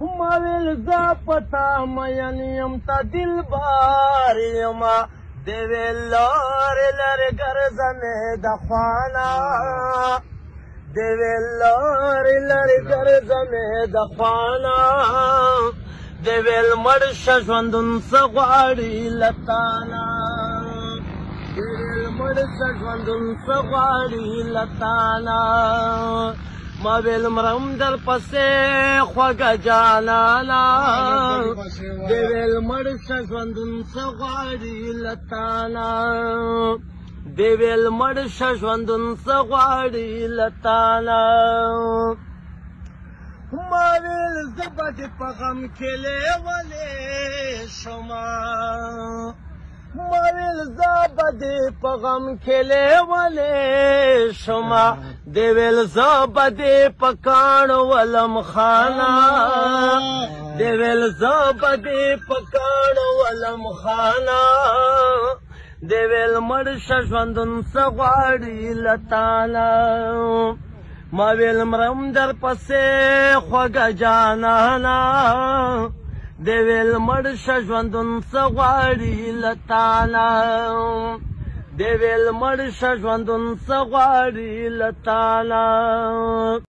ماویل زا پتا مین یم تا دل بار یما دیویل لار لر گرزمه دخوانا دیویل لار لر گرزمه دخوانا دیویل مرش ژوندون سغواړي لتانا دیویل مرش ژوندون سغواړي لتانا ما ویل مرم در پسې خوږه جانانا دی ویل مړ شه ژوندون څه غواړي له تانا دی ویل مړ شه ژوندون څه غواړي له تانا ما ویل زه به دې په غم کې لیونی شمه ما ویل زه به دې په غم کې لیونی شمه دی ویل زه به دې په کاڼو ولم خانه دی ویل زه به دې په کاڼو ولم خانه دی ویل مړ شه ژوندون څه غواړي له تانا ما ویل مرم در پسې خوږه جانانا دی ویل مړ شه ژوندون څه غواړي له تانا دی ویل مړ شه ژوندون څه غواړي له تانا